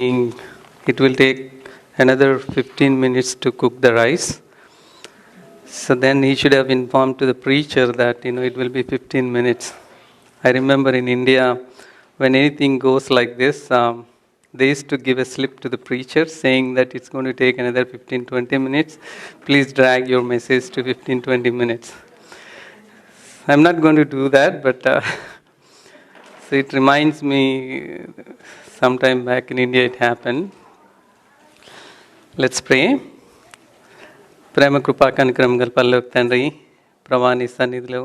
It will take another 15 minutes to cook the rice. So then he should have informed to the preacher that it will be 15 minutes. I remember in India, when anything goes like this, they used to give a slip to the preacher saying that it's going to take another 15-20 minutes. Please drag your message to 15-20 minutes. I'm not going to do that, but so it reminds me sometime back in India it happened. Let's pray. ప్రేమ కృపా కనికరం గల పరలోక తండ్రి, ప్రభా నీ సన్నిధిలో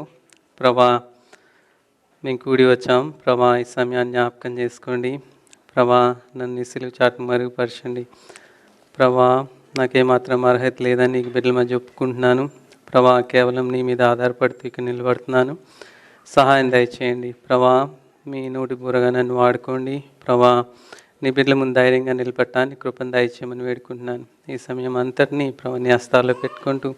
ప్రభా మేము కూడి వచ్చాం. ప్రభా ఈ సమయాన్ని జ్ఞాపకం చేసుకోండి. ప్రభా నన్ను సిలువ చాటు మరుగుపరచండి. ప్రభా నాకేమాత్రం అర్హత లేదని నీకు బిడ్డల మధ్య ఒప్పుకుంటున్నాను. ప్రభా కేవలం నీ మీద ఆధారపడుతూ ఇక్కడ నిలబడుతున్నాను. సహాయం దయచేయండి. ప్రభా మీ నోటి బూరగా నన్ను వాడుకోండి. ప్రభా నీ బిడ్డల ముందు ధైర్యంగా నిలబడటానికి కృపను దయచేయమని వేడుకుంటున్నాను. ఈ సమయం అంతటినీ ప్రభు నీ హస్తాల్లో పెట్టుకుంటూ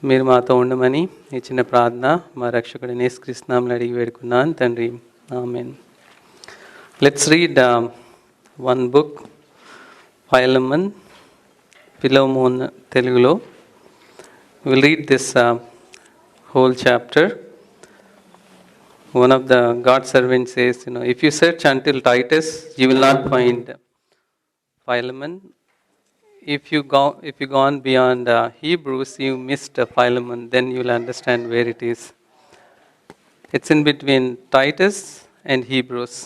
మీరు మాతో ఉండమని ఈ చిన్న ప్రార్థన మా రక్షకుడు యేసుక్రీస్తు నామములో అడిగి వేడుకున్నాను తండ్రి. Amen. Let's read one book, Philemon, Philemon తెలుగులో. Will read this whole chapter. One of the God servants says, if you search until Titus, you will not find Philemon. If you go on beyond Hebrews, you missed Philemon. Then you will understand where it is. It's in between Titus and Hebrews.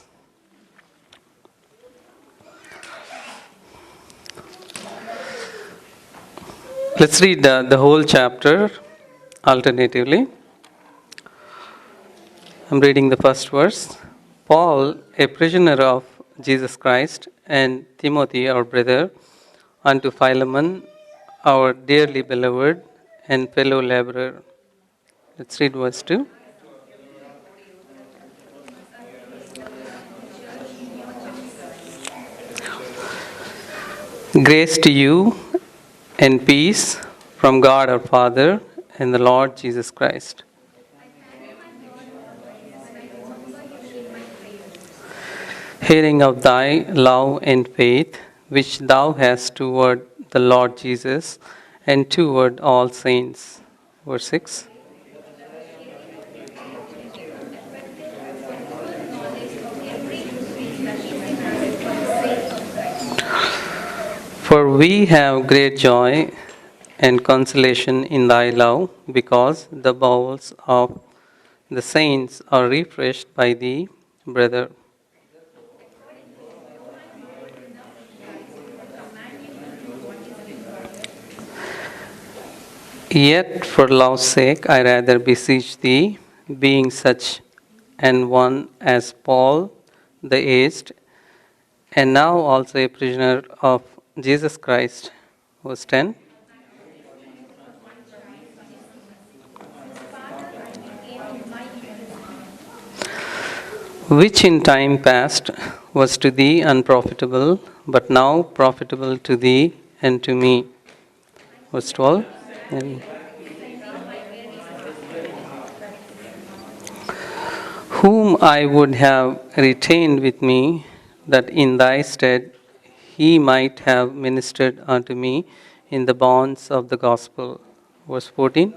Let's read the whole chapter alternatively. I'm reading the first verse. Paul, a prisoner of Jesus Christ, and Timothy, our brother, unto Philemon, our dearly beloved and fellow laborer. Let's read verse 2. Grace to you and peace from God our Father and the Lord Jesus Christ. Hearing of thy love and faith, which thou hast toward the Lord Jesus and toward all saints. Verse 6. For we have great joy and consolation in thy love, because the bowels of the saints are refreshed by thee, brother. Yet for love's sake I rather beseech thee, being such an one as Paul the aged, and now also a prisoner of Jesus Christ. Verse 10. Which in time past was to thee unprofitable, but now profitable to thee and to me. Verse 12. And whom I would have retained with me, that in thy stead he might have ministered unto me in the bonds of the gospel. Verse 14.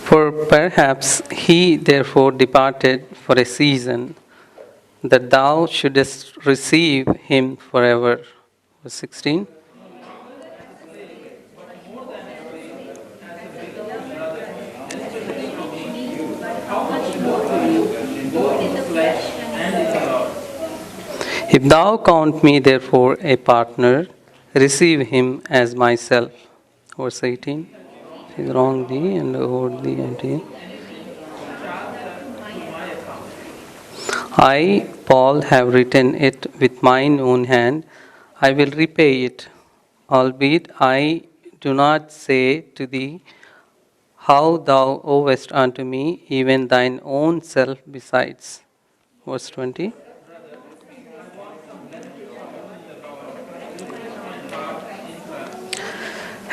For perhaps he therefore departed for a season, that thou shouldest receive him forever. Verse 16. If thou count me therefore a partner, receive him as myself. Verse 18. Is wrong thee and owed thee and thee. I, Paul, have written it with mine own hand. I will repay it, albeit I do not say to thee how thou owest unto me even thine own self besides. Verse 20.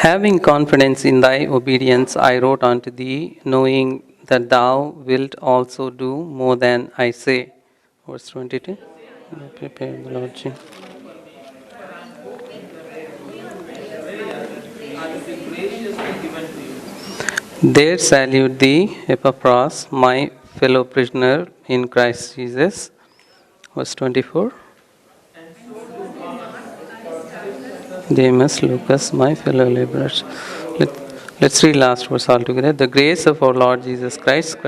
Having confidence in thy obedience, I wrote unto thee, knowing that thou wilt also do more than I say. Verse 22. Prepare the Lord Jesus. There salute thee, Epaphras, my fellow prisoner in Christ Jesus. Verse 24. Demas, Lucas, my fellow laborers. Let's read last verse all together. The grace of our Lord Jesus Christ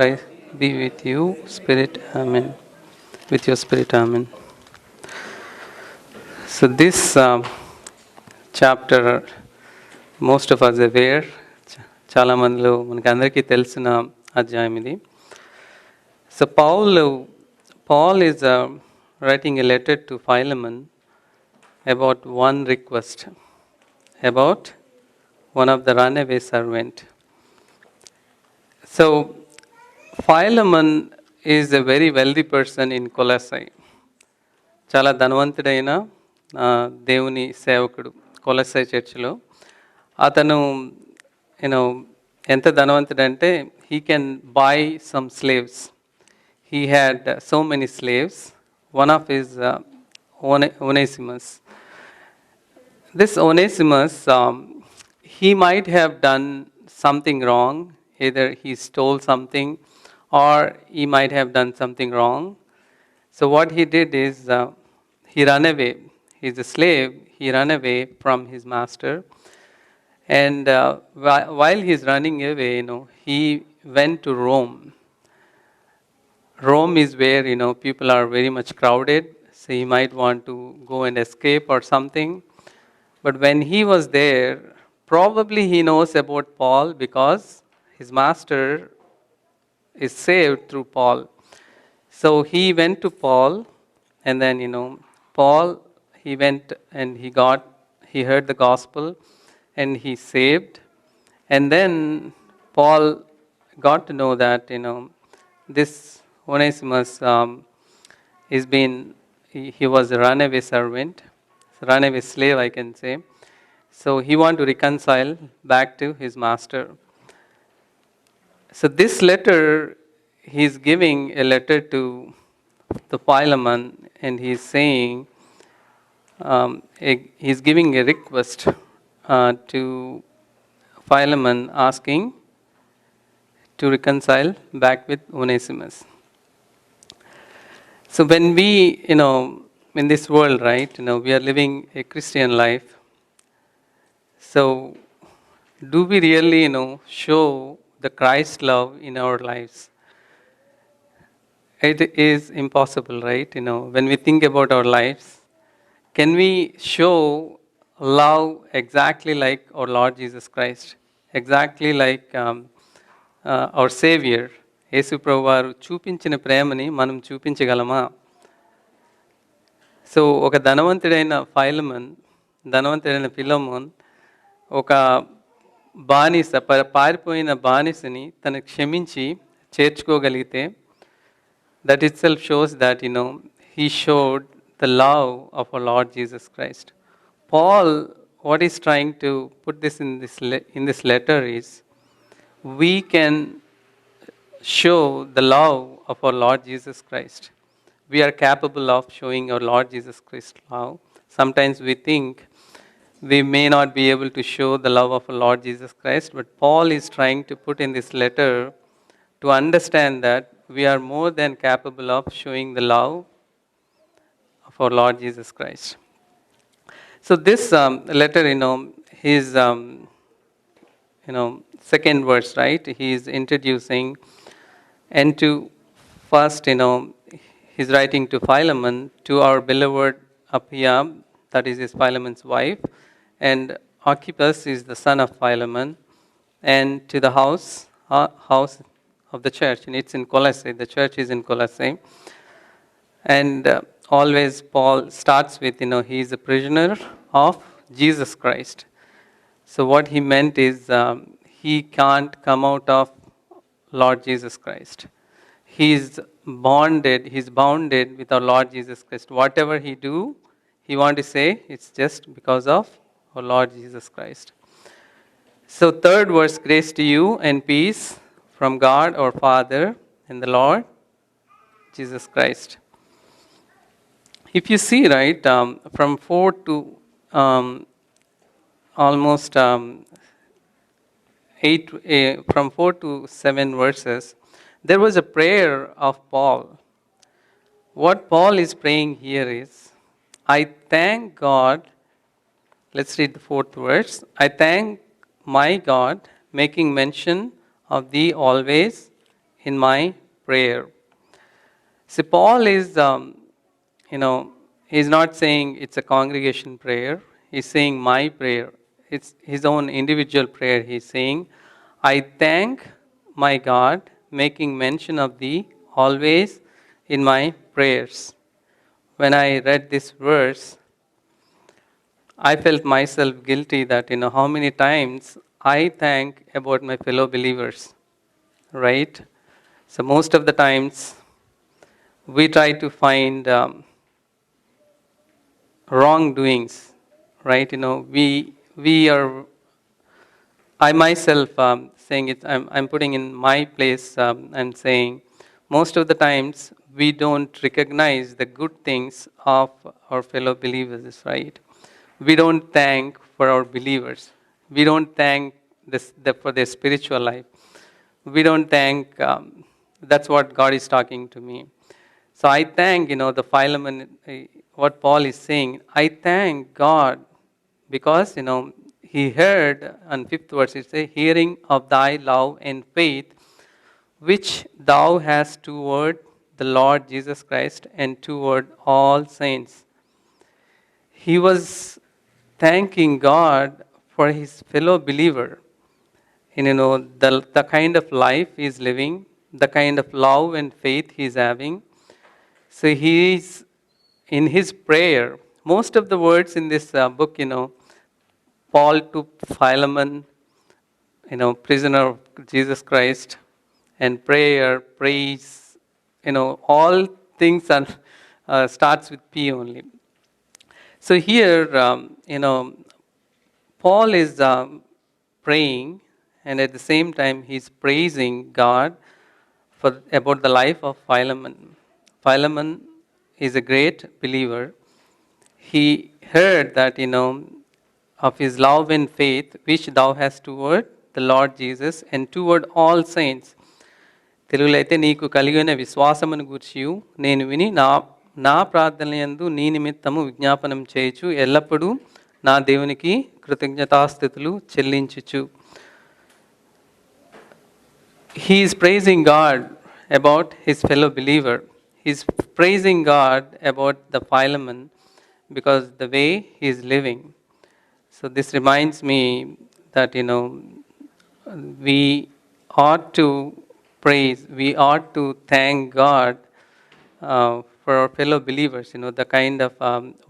be with you, Spirit. Amen. With your Spirit. Amen. So this chapter, most of us aware, చాలా మందిలో మనకి అందరికీ తెలిసిన అధ్యాయం ఇది. So Paul is writing a letter to Philemon about one request, about one of the runaway servant. So Philemon is a very wealthy person in Colossae. చాలా ధనవంతుడైన దేవుని సేవకుడు కొలస్సై చర్చిలో. అతను ఎంత ధనవంతుడంటే he can buy some slaves. He had so many slaves. One of his Onesimus. This Onesimus, he might have done something wrong. Either he stole something or he might have done something wrong. So what he did is he ran away. He's a slave. He ran away from his master. And while he's running away, he went to Rome. Rome is where, people are very much crowded. So he might want to go and escape or something. But when he was there, probably he knows about Paul because his master is saved through Paul. So he went to Paul, and then, Paul, he went and he heard the gospel, and he saved. And then Paul got to know that, this Onesimus he was a runaway servant, runaway slave, I can say. So he wanted to reconcile back to his master. So this letter, he's giving a letter to the Philemon, and he's saying, he's giving a request to Philemon, asking to reconcile back with Onesimus. So when we, in this world, right, we are living a Christian life. So do we really, show the Christ love in our lives? It is impossible, right? When we think about our lives, can we show love exactly like our Lord Jesus Christ? Exactly like our Savior, యేసు ప్రభు వారు చూపించిన ప్రేమని మనం చూపించగలమా? So ఒక ధనవంతుడైన ఫిలమోన్ ఒక బానిస పారిపోయిన బానిసని తను క్షమించి చేర్చుకోగలిగితే, that itself shows that he showed the love of our Lord Jesus Christ. Paul, what he's trying to put this in this letter is, we can show the love of our Lord Jesus Christ. We are capable of showing our Lord Jesus Christ love. Sometimes we think we may not be able to show the love of our Lord Jesus Christ, but Paul is trying to put in this letter to understand that we are more than capable of showing the love of our Lord Jesus Christ. So this letter, his second verse, right? He is introducing, and to first, he's writing to Philemon, to our beloved Apphia, that is his Philemon's wife, and Archippus is the son of Philemon, and to the house of the church, and it's in Colossae. The church is in Colossae, and always Paul starts with, he is a prisoner of Jesus Christ. So what he meant is, he can't come out of Lord Jesus Christ. He's bounded with our Lord Jesus Christ. Whatever he do, he want to say it's just because of our Lord Jesus Christ. So, third verse, grace to you and peace from God our Father and the Lord Jesus Christ. If you see, right, from 4 to almost 8, from 4 to 7 verses, there was a prayer of Paul. What Paul is praying here is, I thank God. Let's read the fourth verse. I thank my God, making mention of thee always in my prayer. See, Paul is, he's not saying it's a congregation prayer. He's saying my prayer. It's his own individual prayer. He's saying, I thank my God, making mention of thee always in my prayers. When I read this verse, I felt myself guilty that, how many times I thank about my fellow believers, right? So most of the times we try to find wrongdoings, right? We are. I myself saying it. I'm putting in my place and saying, most of the times we don't recognize the good things of our fellow believers, right? We don't thank for our believers. We don't thank for their spiritual life. We don't thank. That's what God is talking to me. So I thank, the Philemon, what Paul is saying. I thank God because, he heard, on fifth verse, it says, hearing of thy love and faith, which thou hast toward the Lord Jesus Christ and toward all saints. He was thanking God for his fellow believer. The kind of life he's living, the kind of love and faith he's having. So he is in his prayer. Most of the words in this book, Paul to Philemon, prisoner of Jesus Christ, and prayer, praise, all things are starts with P only. So here, Paul is praying, and at the same time, he's praising God for about the life of Philemon. Philemon is a great believer. He heard that, of his love and faith, which thou hast toward the Lord Jesus and toward all saints. తెలుగులో అయితే నీకు కలిగిన విశ్వాసమును గూర్చియు నేను విని నా ప్రార్థనయందు నీ నిమిత్తము విజ్ఞాపనం చేయుచు ఎల్లప్పుడూ నా దేవునికి కృతజ్ఞతాస్థుతులు చెల్లించుచు. He is praising God about his fellow believer. He is praising God about the Philemon because the way he is living. So this reminds me that, we ought to praise, we ought to thank God for our fellow believers, the kind of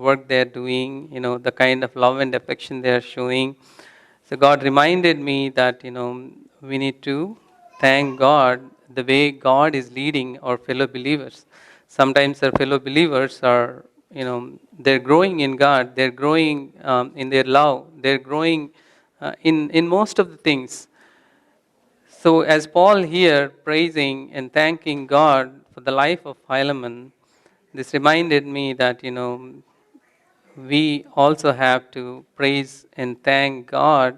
work they're doing, the kind of love and affection they're showing. So God reminded me that, we need to thank God the way God is leading our fellow believers. Sometimes our fellow believers are, they're growing in God, they're growing in their love, they're growing in most of the things. So as Paul here praising and thanking God for the life of Philemon, this reminded me that, we also have to praise and thank God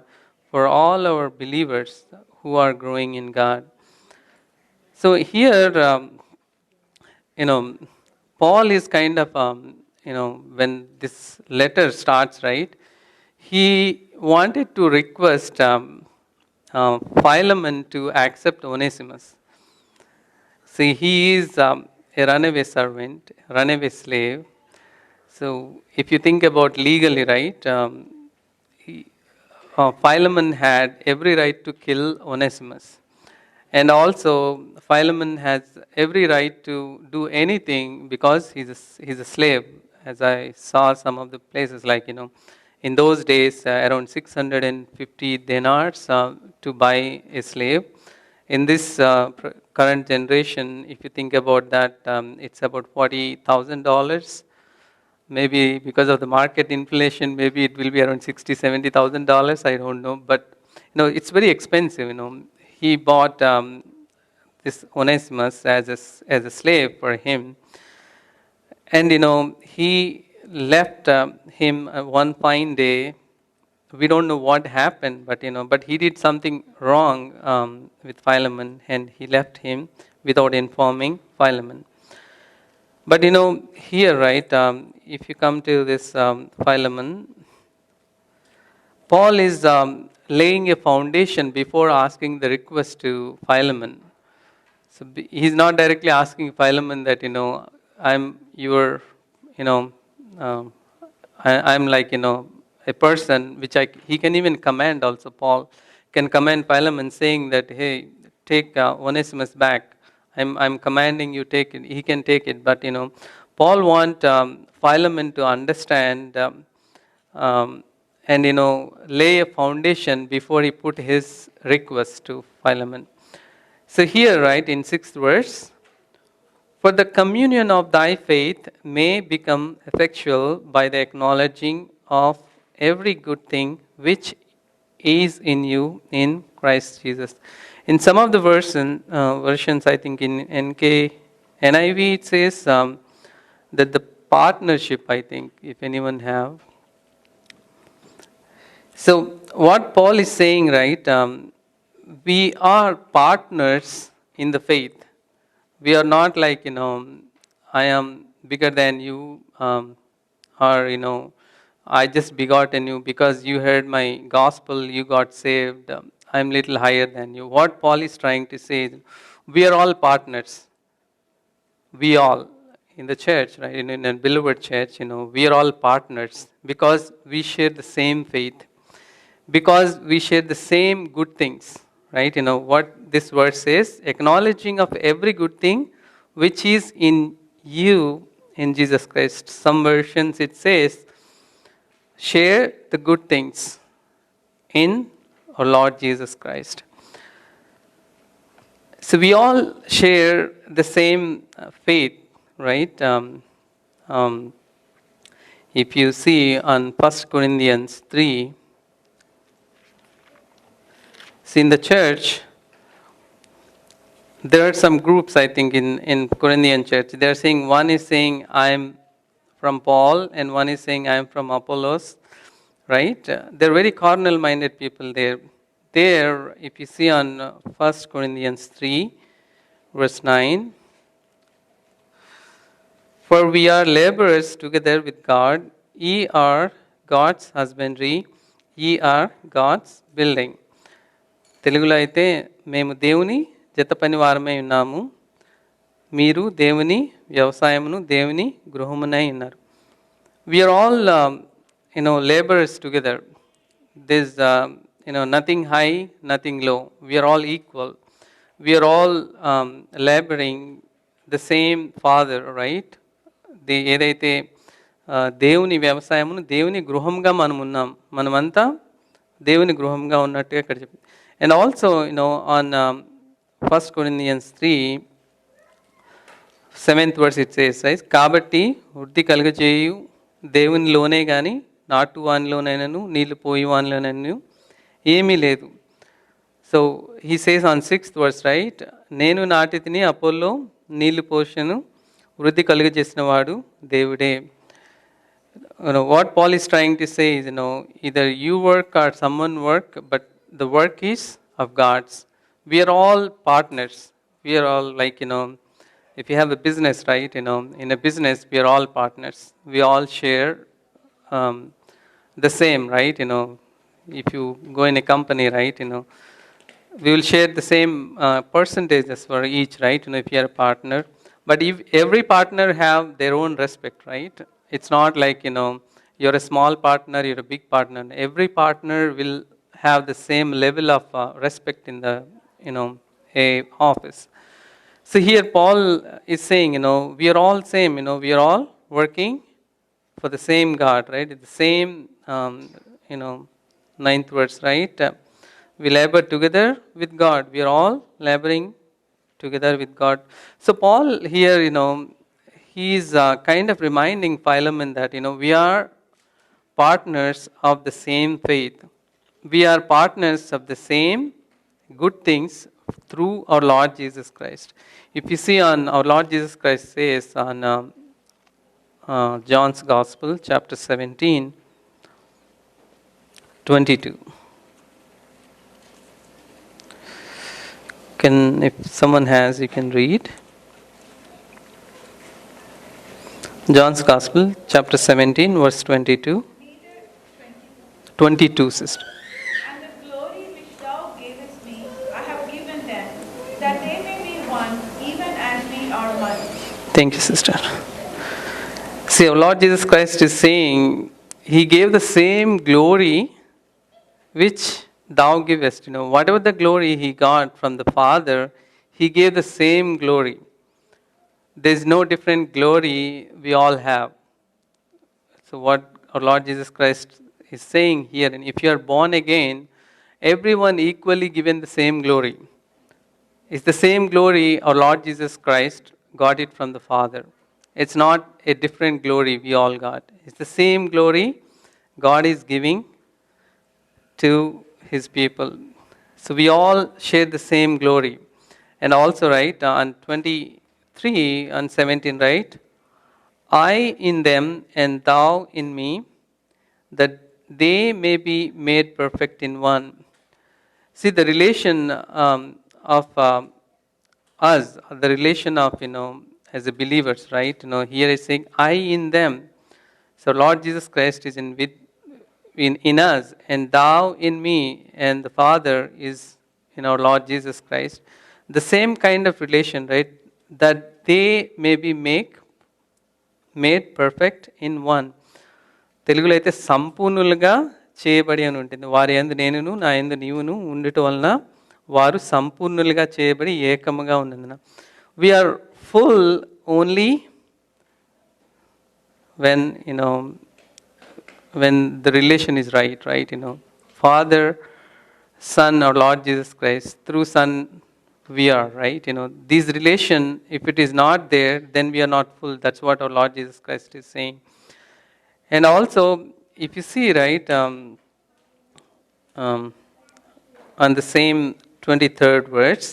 for all our believers who are growing in God. So here, Paul is kind of, when this letter starts, right, he wanted to request Philemon to accept Onesimus. See, he is a runaway servant, runaway slave. So if you think about legally, right, Philemon had every right to kill Onesimus. And also, Philemon has every right to do anything because he's a slave. As I saw some of the places, like, in those days, around 650 dinars to buy a slave. In this current generation, if you think about that, it's about $40,000. Maybe because of the market inflation, maybe it will be around $60,000, $70,000. I don't know, but it's very expensive. He bought this Onesimus as a slave for him, and he left him one fine day. We don't know what happened, but he did something wrong with Philemon, and he left him without informing Philemon. But here, right, if you come to this Philemon, Paul is laying a foundation before asking the request to Philemon. So he's not directly asking Philemon that I'm your, um, I'm like a person which he can even command also. Paul can command Philemon saying that, hey, take Onesimus back. I'm commanding you take it. He can take it, but Paul want Philemon to understand and lay a foundation before he put his request to Philemon. So here, right, in 6th verse, for the communion of thy faith may become effectual by the acknowledging of every good thing which is in you in Christ Jesus. In some of the versions, I think in NIV, it says that the partnership, I think, if anyone have. So what Paul is saying, right, we are partners in the faith. We are not like, I am bigger than you, or, I just begotten you because you heard my gospel, you got saved. I'm little higher than you. What Paul is trying to say is, we are all partners. We all in the church, right, in a beloved church, we are all partners because we share the same faith, because we share the same good things, right? What this verse says, acknowledging of every good thing which is in you in Jesus Christ. Some versions it says, share the good things in our Lord Jesus Christ. So we all share the same faith, right? If you see on 1 Corinthians 3, see, in the church, there are some groups, I think, in Corinthian church. They're saying, one is saying, I'm from Paul, and one is saying, I'm from Apollos, right? They're very carnal-minded people there. There, if you see on 1 Corinthians 3, verse 9, for we are laborers together with God, ye are God's husbandry, ye are God's building. తెలుగులో అయితే మేము దేవుని జత పని వారమై ఉన్నాము, మీరు దేవుని వ్యవసాయమును దేవుని గృహమునై ఉన్నారు. We are all laborers together. There's nothing high, nothing low. We are all equal. We are all laboring the same Father, right? ఏదైతే దేవుని వ్యవసాయమును దేవుని గృహంగా మనం ఉన్నాం, మనమంతా దేవుని గృహంగా ఉన్నట్టుగా ఇక్కడ చెప్పింది. And also, on 1 Corinthians 3, 7th verse it says, right? కాబట్టి వృద్ధి కలుగజేయు దేవునిలోనే కానీ నాటు వానిలోనైనను నీళ్లు పోయి వానిలోనైనా ఏమీ లేదు. So he says on 6th verse, right? నేను నాటి తిని అపోల్లో నీళ్లు పోషను, వృద్ధి కలుగజేసిన వాడు దేవుడే. What Paul is trying to say is, either you work or someone work, but the work is of God's. We are all partners. We are all like, if you have a business, right, in a business, we are all partners. We all share the same, right? If you go in a company, right, we will share the same percentages for each, right? If you are a partner. But if every partner have their own respect, right? It's not like, you're a small partner, you're a big partner. Every partner will have the same level of respect in the, a office. So here Paul is saying, we are all same, we are all working for the same God, right? It's the same, 9th verse, right? We labor together with God. We are all laboring together with God. So Paul here, he's kind of reminding Philemon that, we are partners of the same faith. we are partners of the same good things through our Lord Jesus Christ. If you see on our Lord Jesus Christ says on John's Gospel, chapter 17, 22. If someone has, you can read. John's Gospel, chapter 17, verse 22. 22, sister. And the glory which thou gavest me, I have given them, that they may be one, even as we are one. Thank you, sister. See, our Lord Jesus Christ is saying, He gave the same glory which thou givest. Whatever the glory He got from the Father, He gave the same glory. There is no different glory we all have. So what our Lord Jesus Christ is saying here, and if you are born again, everyone equally given the same glory. It's the same glory our Lord Jesus Christ got it from the Father. It's not a different glory we all got. It's the same glory God is giving to His people. So we all share the same glory. And also, right, on 23 and 17, right? I in them and thou in me, that they may be made perfect in one. See, the relation of us, the relation of, as a believers, right? Here is saying, I in them. So Lord Jesus Christ is in us, and thou in me, and the Father is in our Lord Jesus Christ. The same kind of relation, right? That they may be made perfect in one. తెలుగులో అయితే సంపూర్ణులుగా చేయబడి అని ఉంటుంది. వారి యందు నేనును నా యందు నీవును ఉండటం వలన వారు సంపూర్ణులుగా చేయబడి ఏకముగా ఉన్నందున. We are full only when the relation is right. Father, Son, our Lord Jesus Christ, through Son we are, right? This relation, if it is not there, then we are not full. That's what our Lord Jesus Christ is saying. And also, if you see, right, on the same 23rd verse,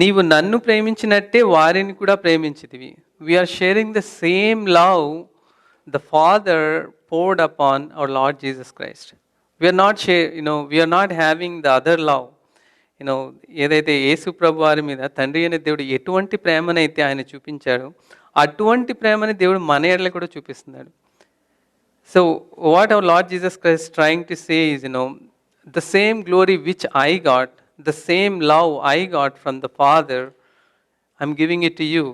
నీవు నన్ను ప్రేమించినట్టే వారిని కూడా ప్రేమించితివి. We are sharing the same love the Father poured upon our Lord Jesus Christ. We are not having the other love. ఏదైతే యేసు ప్రభు వారి మీద తండ్రి అనే దేవుడు ఎటువంటి ప్రేమనైతే ఆయన చూపించాడో అటువంటి ప్రేమని దేవుడు మన ఎడల కూడా చూపిస్తున్నాడు. So what our Lord Jesus Christ is trying to say is, the same glory which I got, the same love I got from the Father, I'm giving it to you.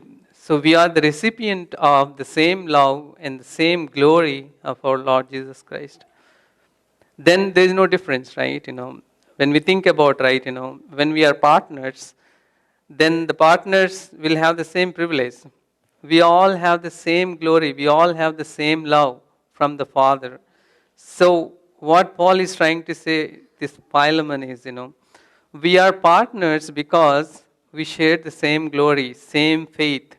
So we are the recipient of the same love and the same glory of our Lord Jesus Christ. Then there is no difference, right? When we think about, right, when we are partners, then the partners will have the same privilege. We all have the same glory. We all have the same love from the Father. So what Paul is trying to say, this Philemon, is, we are partners because we share the same glory, same faith,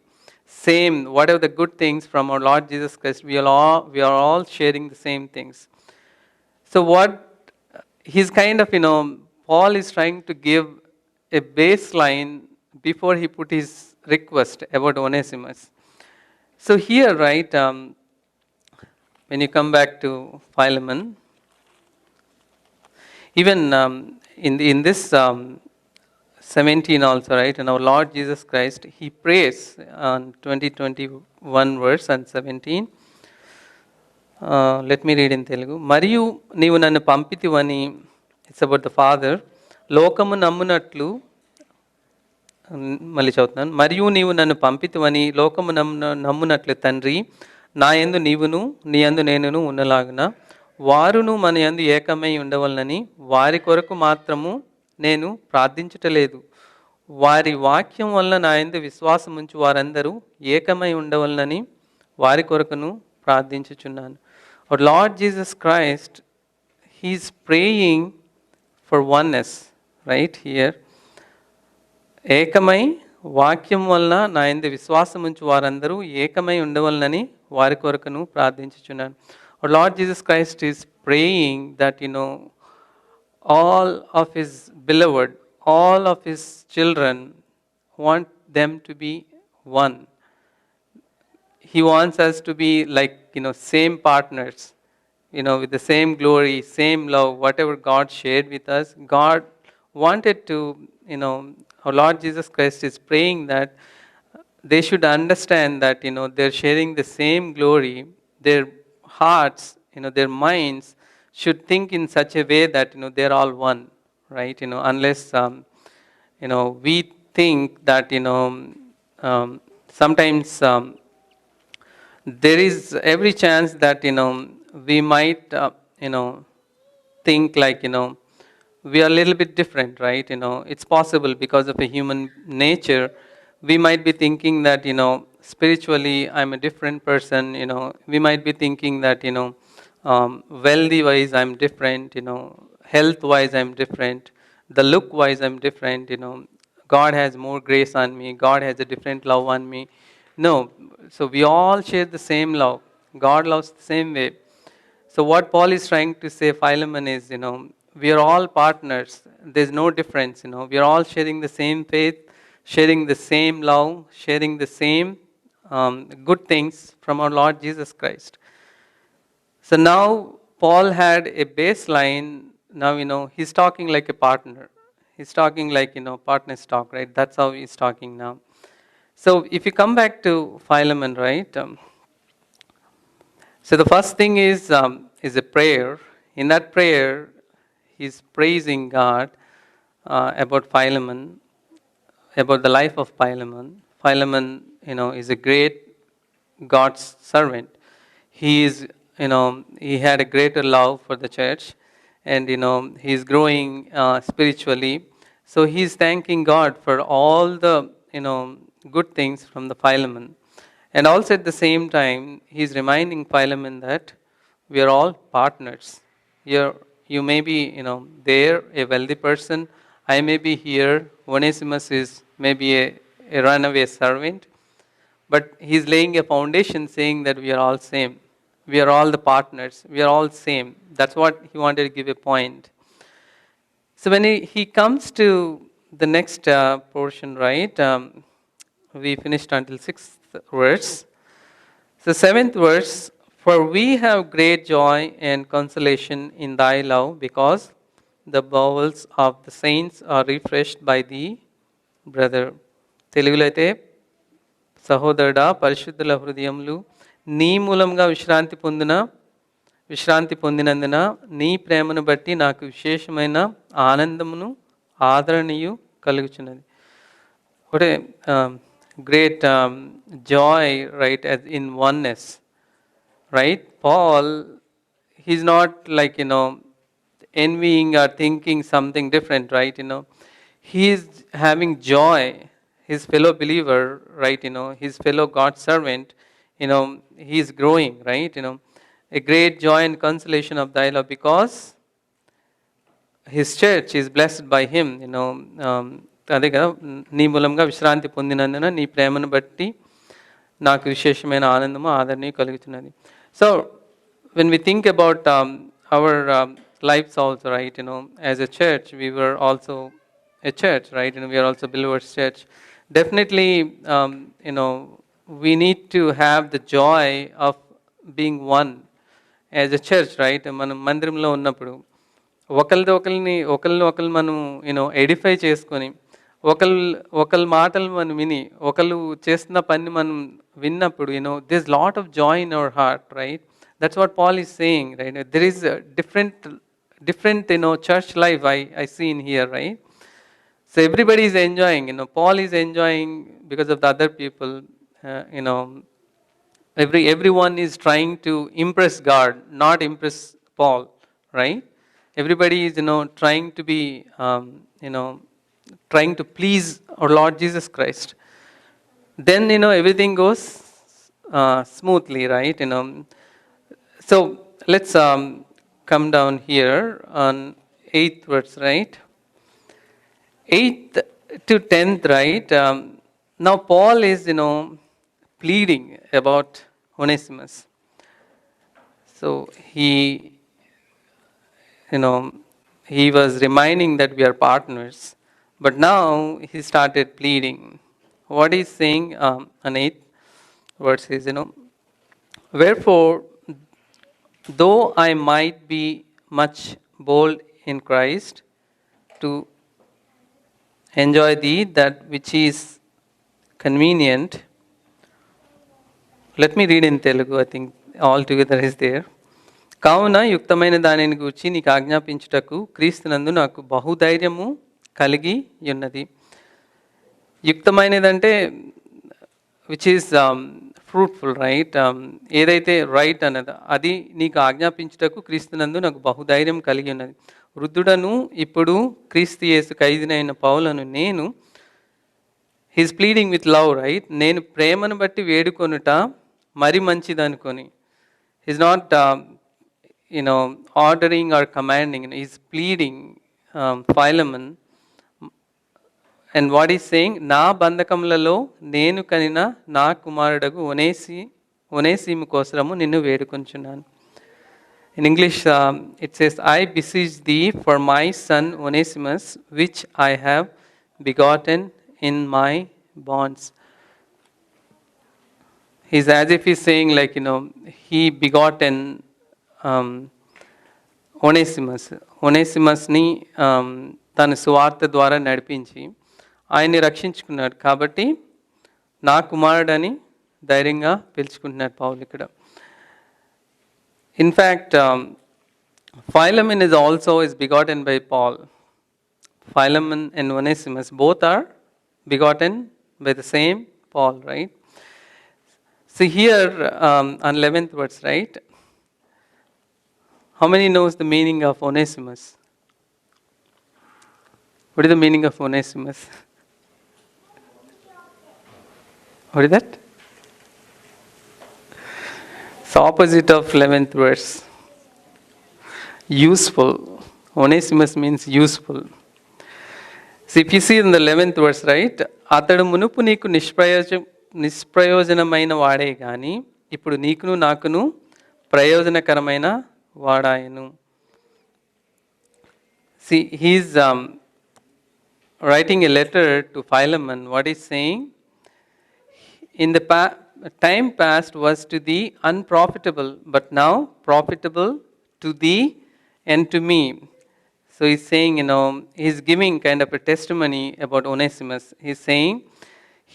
same whatever the good things from our Lord Jesus Christ. We are all sharing the same things. So what he's kind of, Paul is trying to give a baseline before he put his request about Onesimus. So here, right, when you come back to Philemon, even in this 17 also, right, and our Lord Jesus Christ, he prays on 20:21 verse and 17. Let me read in Telugu. Mariyu నీవు నన్ను పంపితివని, it's about the Father, లోకము నమ్మునట్లు, మళ్ళీ చదువుతున్నాను. మరియు నీవు నన్ను పంపితివని లోకము నమ్మునట్లు తండ్రి, నా యందు నీవును నీ యందు నేనును ఉన్నలాగున వారును మన యందు ఏకమై ఉండవలనని వారి కొరకు మాత్రము నేను ప్రార్థించుటలేదు. వారి వాక్యం వలన నా యందు విశ్వాసం ఉంచు వారందరూ ఏకమై ఉండవలనని వారి కొరకును ప్రార్థించుచున్నాను. Our Lord Jesus Christ, he is praying for oneness, right here. ఏకమై వాక్యం వలన నా యందు విశ్వాసం ఉంచు వారందరూ ఏకమై ఉండవలనని వారి కొరకును ప్రార్థించుచున్నాను. Our Lord Jesus Christ is praying that, all of his beloved, all of his children want them to be one. He wants us to be like, same partners, with the same glory, same love, whatever God shared with us. God wanted to, our Lord Jesus Christ is praying that they should understand that, they're sharing the same glory. Their hearts, their minds should think in such a way that, they're all one, right? Unless, we think that, sometimes there is every chance that we might think like we are a little bit different, right? It's possible because of a human nature. We might be thinking that spiritually I'm a different person. We might be thinking that wealthy wise I'm different. Health wise I'm different. The look wise I'm different. God has more grace on me. God has a different love on me. No, so we all share the same love. God loves the same way. So what Paul is trying to say, Philemon, is, we are all partners. There's no difference. We are all sharing the same faith, sharing the same love, sharing the same good things from our Lord Jesus Christ. So now Paul had a baseline. Now, he's talking like a partner. He's talking like, partners talk, right? That's how he's talking now. So if you come back to Philemon, right? So the first thing is a prayer. In that prayer, he's praising God about Philemon, about the life of Philemon. Philemon, is a great God's servant. He is, he had a greater love for the church, and he's growing spiritually. So he's thanking God for all the good things from the Philemon. And also at the same time, he's reminding Philemon that we are all partners. You may be, there, a wealthy person. I may be here. Onesimus is maybe a runaway servant. But he's laying a foundation saying that we are all same. We are all the partners. We are all same. That's what he wanted to give a point. So when he comes to the next portion, right? We finished until 6th verse. So 7th verse, for we have great joy and consolation in thy love, because the bowels of the saints are refreshed by thee, brother. తెలుగులో అయితే, సహోదరుడా పరిశుద్ధుల హృదయములు నీ మూలంగా విశ్రాంతి పొందినందున నీ ప్రేమను బట్టి నాకు విశేషమైన ఆనందమును ఆదరణీయు కలుగుచున్నది. What a great joy, right, as in oneness, right? Paul, he's not like, envying or thinking something different, right? He is having joy, his fellow believer, right? His fellow God servant, he is growing, right? A great joy and consolation of thy love, because his church is blessed by him. అదే కదా, నీ మూలంగా విశ్రాంతి పొందినందున నీ ప్రేమను బట్టి నాకు విశేషమైన ఆనందము ఆదరణ కలుగుతున్నది. So when we think about our lives also, right, as a church, we were also a church, right, we are also believers church. Definitely, we need to have the joy of being one as a church, right? మనం మందిరంలో ఉన్నప్పుడు ఒకరిని మనం Edify చేసుకొని ఒకళ్ళ మాటలు మనం విని ఒకళ్ళు చేస్తున్న పని మనం విన్నప్పుడు this lot of joy in our heart, right? That's what Paul is saying, right? There is different church life I see in here, right? So everybody is enjoying, Paul is enjoying because of the other people. Everyone is trying to impress God, not impress Paul, right? Everybody is trying to be trying to please our Lord Jesus Christ. Then everything goes smoothly, right? So let's come down here on 8th verse, right? 8th to 10th, right? Now Paul is pleading about Onesimus. So he he was reminding that we are partners, but now he started pleading. What he's saying, an eighth verse is, wherefore, though I might be much bold in Christ to enjoy thee that which is convenient. Let me read in Telugu, I think all together is there. కావున యుక్తమైన దానిని గూర్చి నీకు ఆజ్ఞాపించుటకు క్రీస్తునందు నాకు బహుధైర్యము కలిగి ఉన్నది. యుక్తమైనదంటే which is fruitful, right? ఏదైతే right అన్నది అది నీకు ఆజ్ఞాపించుటకు క్రీస్తునందు నాకు బహుధైర్యం కలిగి ఉన్నది. వృద్ధుడను ఇప్పుడు క్రీస్తు యేసు ఖైదీనైన పౌలను నేను, he's pleading with love, right? నేను ప్రేమను బట్టి వేడుకొనుట మరి మంచిదనుకొని. He's not ordering or commanding. He's pleading, Philemon. And what he's saying, నా బంధకములలో నేను కనిన నా కుమారుడగు ఒనేసిము కోసము నిన్ను వేడుకొంచున్నాను. In English, it says, I beseech thee for my son Onesimus, which I have begotten in my bonds. He's as if he's saying, like, he begotten ఒనేసిమస్ని తన సువార్త ద్వారా నడిపించి ఆయన్ని రక్షించుకున్నాడు. కాబట్టి నా కుమారుడని ధైర్యంగా పిలుచుకుంటున్నాడు పౌలు ఇక్కడ. In fact Philemon is also begotten by Paul. Philemon and Onesimus both are begotten by the same Paul, right? See here on 11th verse, right? How many knows the meaning of Onesimus? What is the meaning of Onesimus? What is that? It's opposite of 11th verse. Useful. Onesimus means useful. So if you see in the 11th verse, right? అతడు మునుపు నీకు నిష్ప్రయోజనమైన వాడే కానీ ఇప్పుడు నీకును నాకును ప్రయోజనకరమైన వాడాయను. See, he's writing a letter to Philemon. What he's saying, in the time past was to thee unprofitable, but now profitable to thee and to me. So he's saying, he's giving kind of a testimony about Onesimus. He's saying,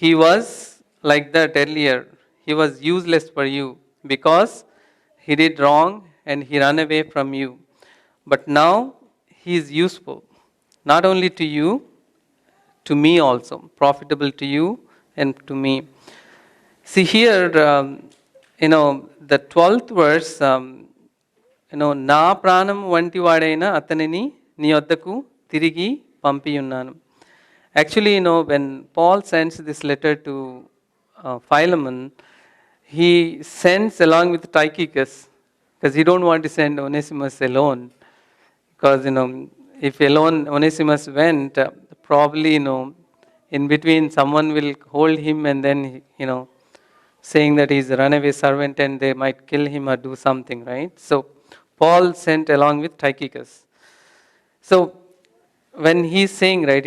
he was like that earlier. He was useless for you because he did wrong and he ran away from you. But now he is useful, not only to you, to me also, profitable to you and to me. See here, the 12th verse, నా ప్రాణం వంటి వాడైన అతనిని నీ వద్దకు తిరిగి పంపియున్నాను. Actually, when Paul sends this letter to Philemon, he sends along with Tychicus, because he don't want to send Onesimus alone. Because, if alone Onesimus went, probably, in between someone will hold him and then, saying that he's a runaway servant and they might kill him or do something, right? So, Paul sent along with Tychicus. So, when he's saying, right,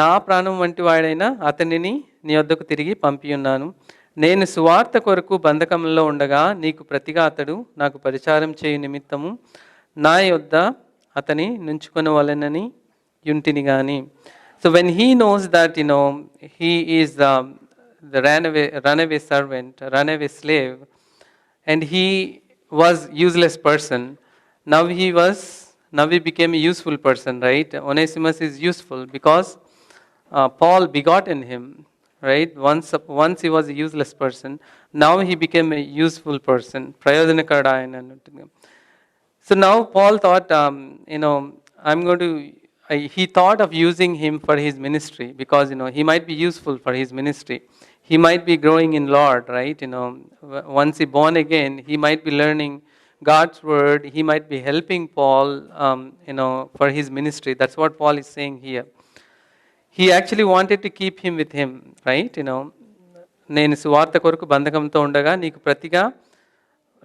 నా ప్రాణం వంటి వాడైనా అతనిని నీ వద్దకు తిరిగి పంపియున్నాను. నేను సువార్త కొరకు బంధకంలో ఉండగా నీకు ప్రతిగా అతడు నాకు పరిచారం చేయు నిమిత్తము నా యొద్ద అతని నుంచుకొనవలెనని యుంటిని గాని. So when he knows that, he is the runaway servant, runaway slave, and he was useless person, now he became a useful person, right? Onesimus is useful because Paul begotten him, right? Once he was a useless person, now he became a useful person. ప్రయోజనకరుడైన. So now Paul thought, he thought of using him for his ministry because, he might be useful for his ministry. He might be growing in Lord, right? Once he born again, he might be learning God's word. He might be helping Paul, for his ministry. That's what Paul is saying here. He actually wanted to keep him with him, right? నేను సువార్త కొరకు బంధకంతో ఉండగా నీకు ప్రతిగా,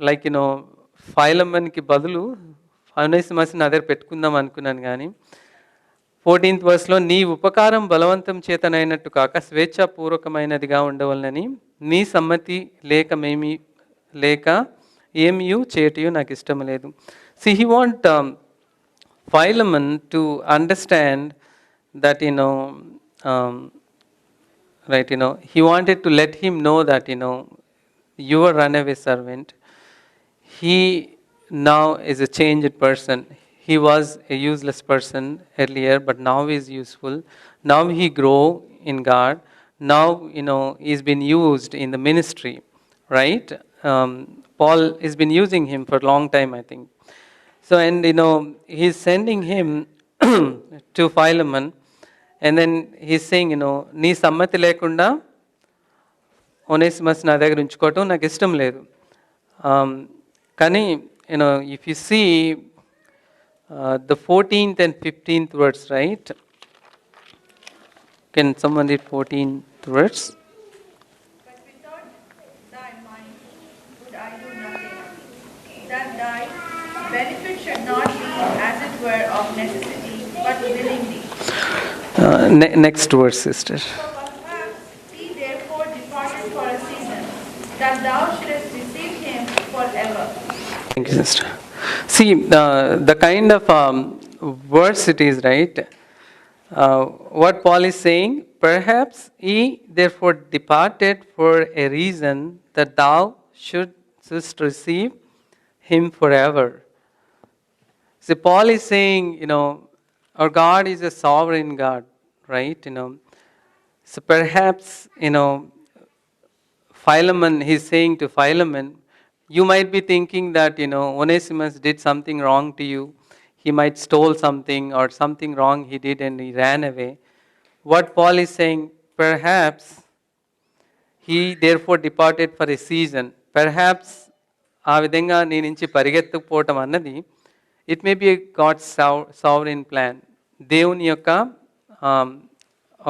like, ఫైలమన్కి బదులు ఒనేసిమస్ని నా దగ్గర పెట్టుకుందాం అనుకున్నాను కానీ 14th వర్స్లో నీ ఉపకారం బలవంతం చేతనైనట్టు కాక స్వేచ్ఛాపూర్వకమైనదిగా ఉండవలనని నీ సమ్మతి లేక ఏమియు చేయటయు నాకు ఇష్టం లేదు. He want Philemon to understand that right, he wanted to let him know that your runaway servant, he now is a changed person. He was a useless person earlier, but now he is useful. Now he grow in God. Now he's been used in the ministry, right? Paul has been using him for a long time, I think. So, and he's sending him to Philemon, and then he's saying, నీ సమ్మతి లేకుండా Onesimus నా దగ్గర ఉంచుకోవటం నాకు ఇష్టం లేదు. కానీ if you see the 14th and 15th words, right? Can someone read 14th words? But without thy mind would I do nothing, that thy benefit should not be as it were of necessity, but willingly. Next verse, sister. So perhaps he therefore departed for a season, that thou shouldest receive him forever. Thank you, sister. See, the kind of verse it is, right? What Paul is saying, perhaps he therefore departed for a reason that thou shouldst receive him forever. See, Paul is saying, our God is a sovereign God, right? So perhaps, Philemon, he's saying to Philemon, you might be thinking that, Onesimus did something wrong to you. He might stole something or something wrong he did and he ran away. What Paul is saying, perhaps he therefore departed for a season. Perhaps ఆ విధంగా నీ నుంచి పరిగెత్తుకుపోవటం అన్నది it may be God's sovereign plan. దేవుని యొక్క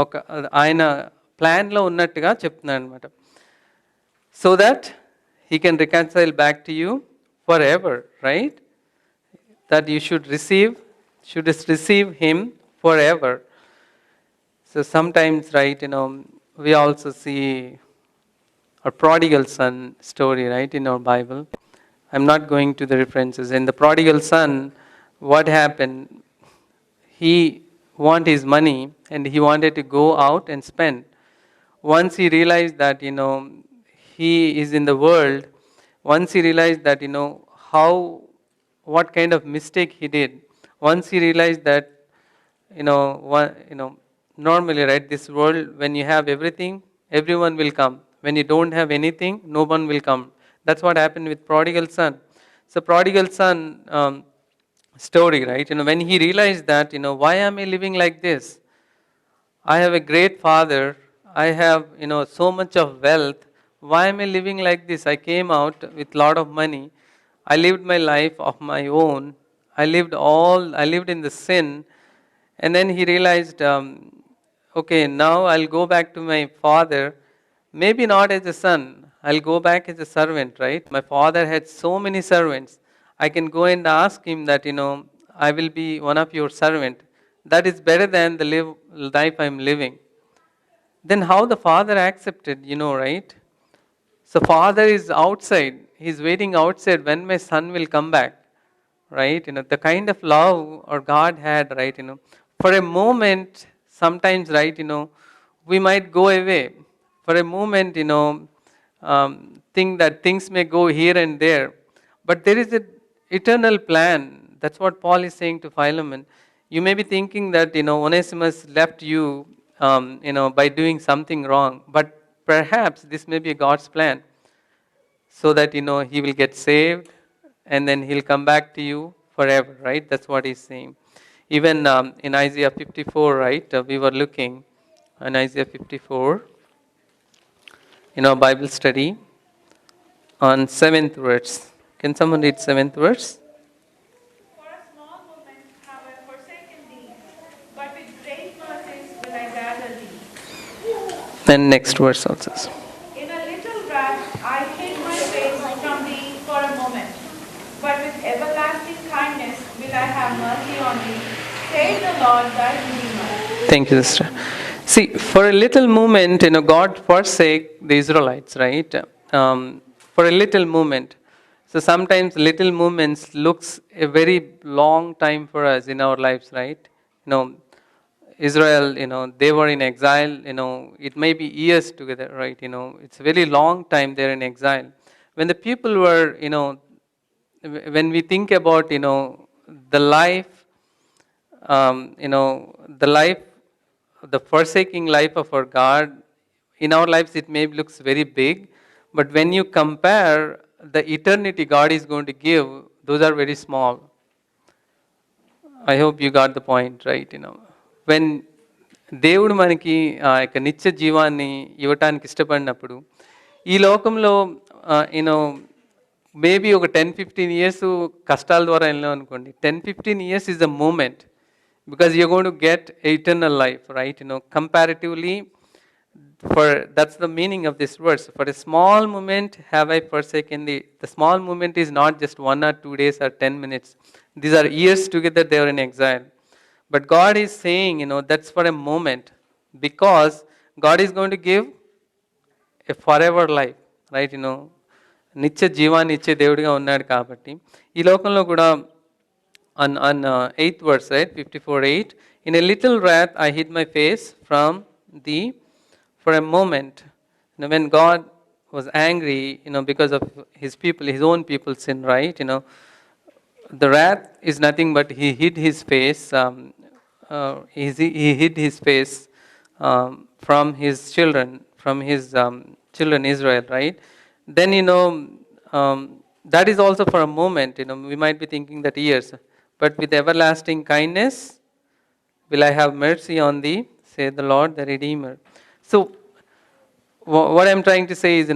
ఒక ఆయన ప్లాన్లో ఉన్నట్టుగా చెప్తున్నాడు అనమాట. So that he can reconcile back to you forever, right? That you should receive him forever. So sometimes, right, we also see a prodigal son story, right, in our Bible. I'm not going to the references. In the prodigal son, what happened? He wanted his money and he wanted to go out and spend. Once he realized that, he is in the world, once he realized that, what kind of mistake he did, once he realized that, normally, right, this world, when you have everything, everyone will come. When you don't have anything, no one will come. That's what happened with prodigal son. So prodigal son story, right, when he realized that, why am I living like this? I have a great father, I have, so much of wealth. Why am I living like this? I came out with a lot of money. I lived my life of my own. I lived in the sin. And then he realized, okay, now I'll go back to my father. Maybe not as a son. I'll go back as a servant, right? My father had so many servants. I can go and ask him that, I will be one of your servant. That is better than the life I'm living. Then how the father accepted, right? So father is outside. He's waiting outside when my son will come back, right? The kind of love our God had, right? For a moment, sometimes, right? We might go away. For a moment, think that things may go here and there, but there is an eternal plan. That's what Paul is saying to Philemon. You may be thinking that Onesimus left you, by doing something wrong, but perhaps this may be God's plan, so that he will get saved, and then he'll come back to you forever, right? That's what he's saying. Even in Isaiah 54, right? We were looking in Isaiah 54 in our Bible study on 7th verse. Can someone read 7th verse? For a small moment have I forsaken thee, but with great mercies will I gather thee. Then next verse also. In a little while I hid my face from thee for a moment, but with everlasting kindness will I have mercy on thee, saith the Lord thy Redeemer. Thank you, sister. See, for a little moment, God forsake the Israelites, right? For a little moment. So sometimes little moments looks a very long time for us in our lives, right? Israel, they were in exile, it may be years together, right? It's a very long time they're in exile. When the people were, when we think about, the life, the life, the forsaking life of our God, in our lives it may looks very big, but when you compare the eternity God is going to give, those are very small. I hope you got the point, right? When దేవుడు మనకి ఆ యొక్క నిత్య జీవాన్ని ఇవ్వటానికి ఇష్టపడినప్పుడు ఈ లోకంలో you know maybe ఒక 10-15 years కష్టాల ద్వారా వెళ్ళాం అనుకోండి. 10-15 years is a moment because you're going to get eternal life, right? Comparatively, for that's the meaning of this verse. For a small moment have I forsaken thee. The small moment is not just 1 or 2 days or 10 minutes. These are years together they are in exile. But God is saying, that's for a moment because God is going to give a forever life, right? నిత్య జీవాన్ని ఇచ్చే దేవుడిగా ఉన్నాడు కాబట్టి ఈ లోకంలో కూడా on 8th verse, right? 54:8. In a little wrath I hid my face from thee for a moment. When God was angry, because of his people, his own people's sin, right? The wrath is nothing but he hid his face. He hid his face from his children, from his children Israel, right? Then that is also for a moment. We might be thinking that years, but with everlasting kindness will I have mercy on thee, saith the Lord, the Redeemer. So what I'm trying to say is,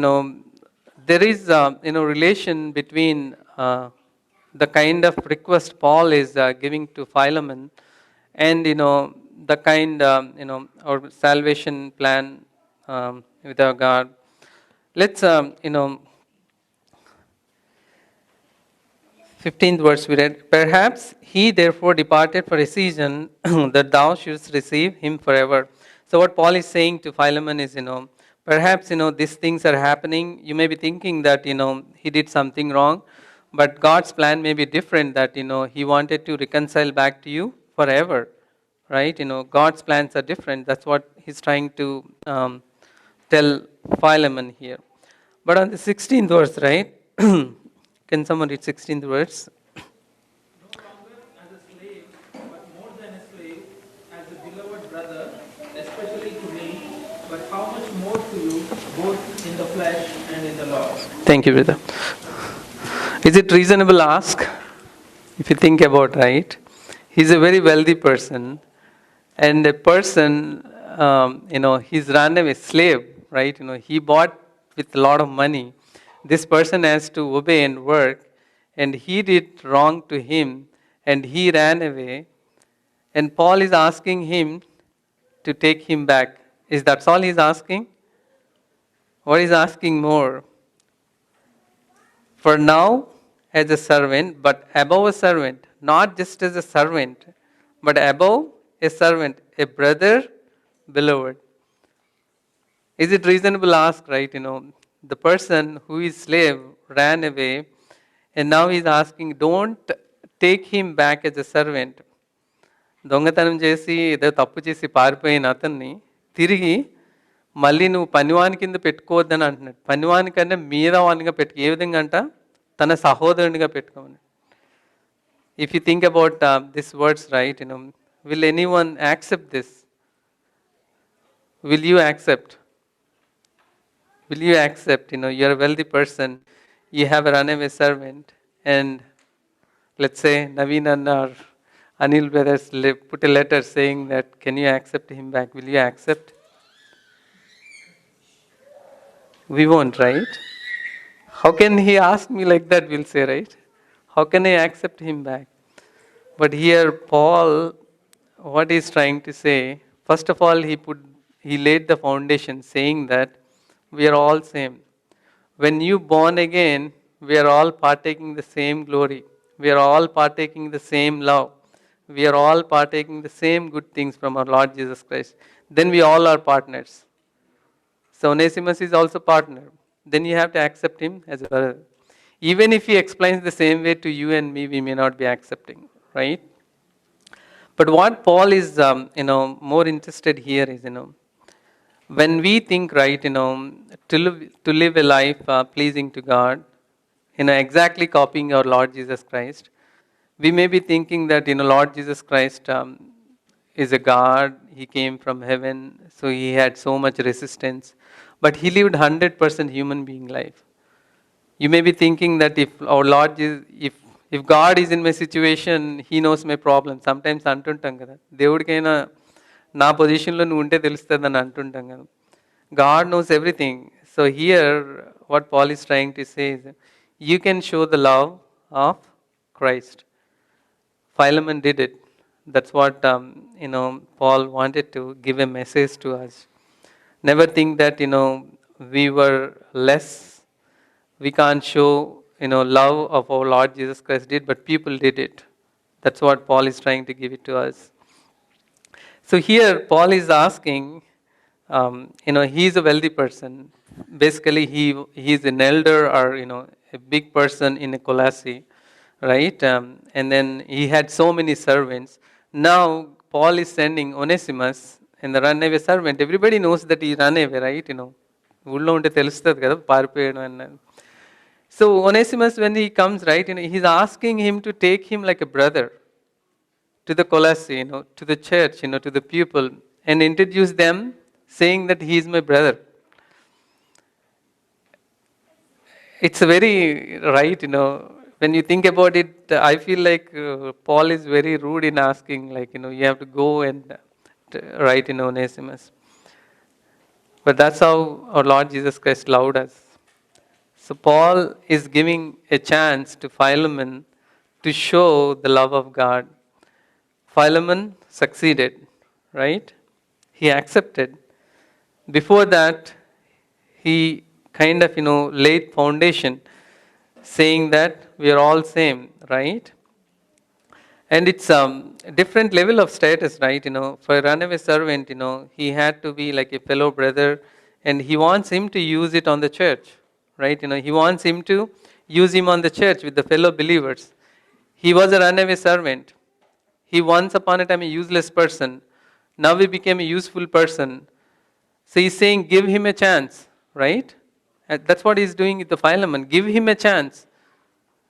there is relation between the kind of request Paul is giving to Philemon and the kind our salvation plan with our God. Let's 15th verse we read. Perhaps he therefore departed for a season that thou shouldst receive him forever. So what Paul is saying to Philemon is, perhaps these things are happening. You may be thinking that he did something wrong, but God's plan may be different. That he wanted to reconcile back to you forever, right? God's plans are different. That's what he's trying to tell Philemon here. But on the 16th verse, right? Can someone read 16th verse? No longer as a slave, but more than a slave, as a beloved brother, especially to me, but how much more to you, both in the flesh and in the Lord. Thank you, brother. Is it reasonable to ask? If you think about, right? He's a very wealthy person, and a person, he's run away, slave, right? He bought with a lot of money. This person has to obey and work, and he did wrong to him, and he ran away. And Paul is asking him to take him back. Is that all he's asking? Or is asking more? For now, as a servant, but above a servant, not just as a servant, but above a servant, a brother, beloved. Is it reasonable to ask, right? The person who is slave ran away, and now he's asking, don't take him back as a servant. దొంగతనం చేసి ఏదో తప్పు చేసి పారిపోయిన అతన్ని తిరిగి మళ్ళీ నువ్వు పనివాని కింద పెట్టుకోవద్దని అంటున్నాడు. పనివాని కన్నా మీద వానిగా పెట్టుకు ఏ విధంగా అంట తన సహోదరునిగా పెట్టుకోమని. If you think about these words, right, will anyone accept this? Will you accept? Will you accept, you're a wealthy person, you have a runaway servant, and let's say Naveen or Anil brothers put a letter saying that, can you accept him back? Will you accept? We won't, right? How can he ask me like that, we'll say, right? How can I accept him back? But here Paul, what he's trying to say, first of all, he laid the foundation saying that we are all same. When you born again, we are all partaking the same glory. We are all partaking the same love. We are all partaking the same good things from our Lord Jesus Christ. Then we all are partners. So Onesimus is also partner. Then you have to accept him as a brother. Even if he explains the same way to you and me, we may not be accepting, right? But what Paul is, more interested here is, when we think right, to live a life pleasing to God, exactly copying our Lord Jesus Christ, we may be thinking that, Lord Jesus Christ is a God, he came from heaven, so he had so much resistance, but he lived 100% human being life. You may be thinking that if our Lord is, if God is in my situation, he knows my problem. Sometimes అంటుంటాం కదా దేవుడికైనా నా పొజిషన్లో నువ్వు ఉంటే తెలుస్తుందని అంటుంటాం కదా. God knows everything. So here what Paul is trying to say is you can show the love of Christ. Philemon did it. That's what Paul wanted to give a message to us. Never think that we were less. We can't show love of our Lord Jesus Christ did, but people did it. That's what Paul is trying to give it to us. So here Paul is asking, he is a wealthy person. Basically, he is an elder or a big person in a Colossae, right? And then he had so many servants. Now Paul is sending Onesimus and the runaway servant. Everybody knows that he ran away, right? ఊళ్ళో ఉంటే తెలుస్తుంది కదా పారిపోయాడు అన్నది. So Onesimus, when he comes, right, he's asking him to take him like a brother to the Colossae, to the church, to the people, and introduce them, saying that he is my brother. It's very right, when you think about it, I feel like Paul is very rude in asking, like, you have to go and write in Onesimus. But that's how our Lord Jesus Christ loved us. So Paul is giving a chance to Philemon to show the love of God. Philemon succeeded, right? He accepted. Before that, he kind of, laid foundation saying that we are all same, right? And it's a different level of status, right? For a runaway servant, he had to be like a fellow brother, and he wants him to use it on the church, right? He wants him to use him on the church with the fellow believers. He was a runaway servant. He once upon a time a useless person. Now he became a useful person. So he's saying, give him a chance, right? And that's what he's doing with the Philemon. Give him a chance.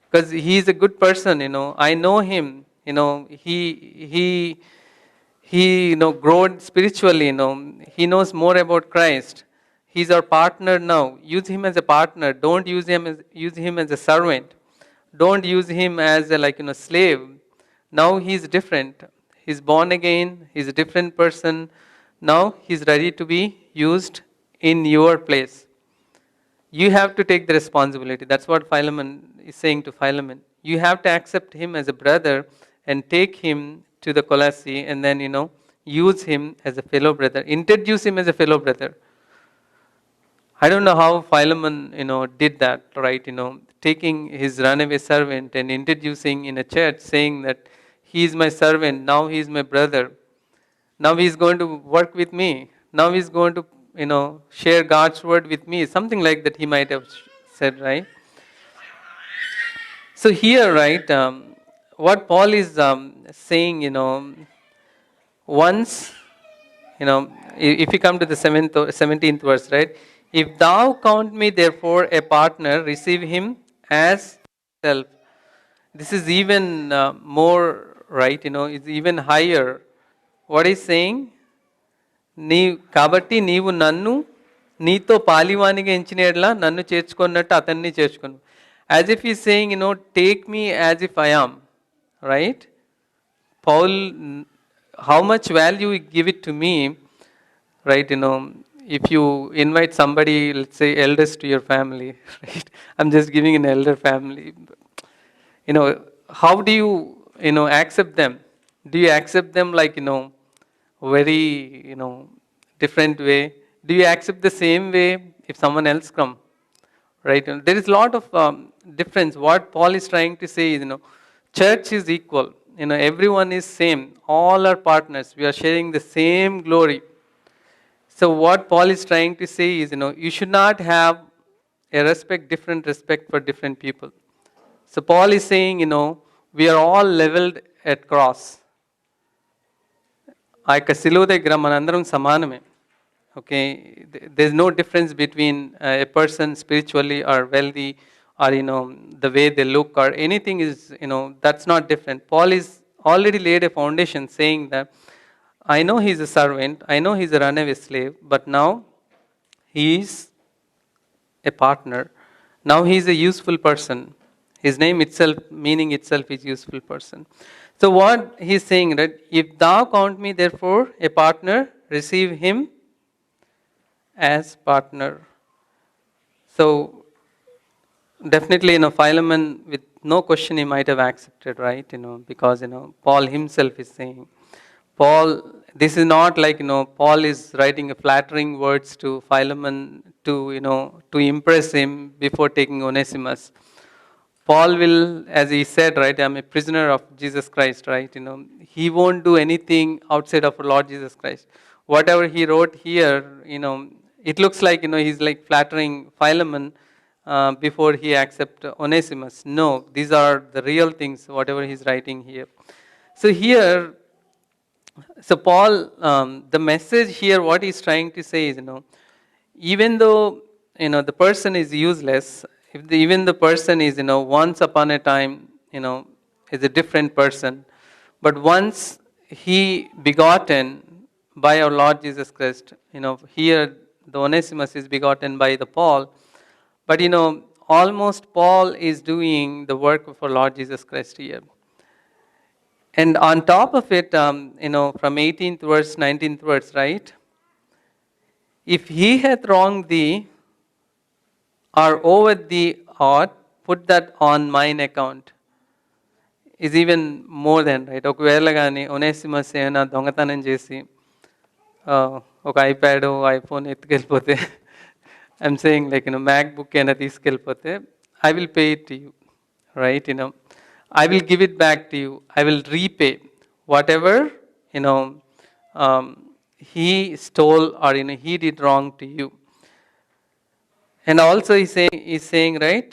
Because he is a good person, I know him. He grown spiritually, he knows more about Christ. He's our partner now. Use him as a partner. Don't use him as a servant. Don't use him as a slave. Now he's different. He's born again. He's a different person. Now he's ready to be used in your place. You have to take the responsibility. That's what Philemon is saying to Philemon. You have to accept him as a brother and take him to the Colossae and then, use him as a fellow brother. Introduce him as a fellow brother. I don't know how Philemon, did that, right? Taking his runaway servant and introducing in a church, saying that he is my servant, now he is my brother. Now he is going to work with me. Now he is going to, share God's word with me. Something like that he might have said, right? So here, right, what Paul is saying, once, if you come to the 17th verse, right? If thou count me therefore a partner, receive him as self. This is even more, right, it's even higher. What is saying? కాబట్టి నీవు నన్ను నీతో పాలివానిగా ఎంచినేట్లా నన్ను చేర్చుకున్నట్టు అతన్ని చేర్చుకును. As if he's saying, take me as if I am, right? Paul, how much value you give it to me, right? If you invite somebody, let's say elders to your family, right? I'm just giving an elder family. How do you, accept them? Do you accept them like, very, different way? Do you accept the same way if someone else come? Right? There is a lot of difference. What Paul is trying to say is, church is equal. Everyone is same. All are partners. We are sharing the same glory. So what Paul is trying to say is, you should not have different respect for different people. So Paul is saying, we are all leveled at cross. ఆ యొక్క సిలువ దగ్గర మనందరం సమానమే. Okay, there's no difference between a person spiritually or wealthy or the way they look or anything is that's not different. Paul is already laid a foundation saying that I know he's a servant, I know he's a runaway slave, but now he is a partner. Now he is a useful person. His name itself, meaning itself, is useful person. So what he's saying, that if thou count me therefore a partner, receive him as partner. So definitely, Philemon, with no question, he might have accepted, right? Because Paul himself is saying, Paul, this is not like Paul is writing a flattering words to Philemon to to impress him before taking Onesimus. Paul will, as he said, right, I'm a prisoner of Jesus Christ, right? He won't do anything outside of our Lord Jesus Christ. Whatever he wrote here, it looks like he's like flattering Philemon before he accept Onesimus. No, these are the real things. Whatever he's writing here. So here, so Paul, the message here, what he's trying to say is, even though the person is useless, if even the person is once upon a time is a different person, but once he begotten by our Lord Jesus Christ, here the Onesimus is begotten by the Paul, but almost Paul is doing the work of our Lord Jesus Christ here. And on top of it, from 18th verse, 19th verse, right? If he hath wronged thee, or over thee ought, put that on mine account. Is even more than, right? ఒకవేళ కానీ Onesimus ఏమైనా దొంగతనం చేసి ఒక iPad iPhone ఎత్తుకెళ్ళిపోతే I'm saying like MacBook అయినా తీసుకెళ్ళిపోతే I will pay it to you, right? I will give it back to you. I will repay whatever he stole or he did wrong to you. And also he's saying, right?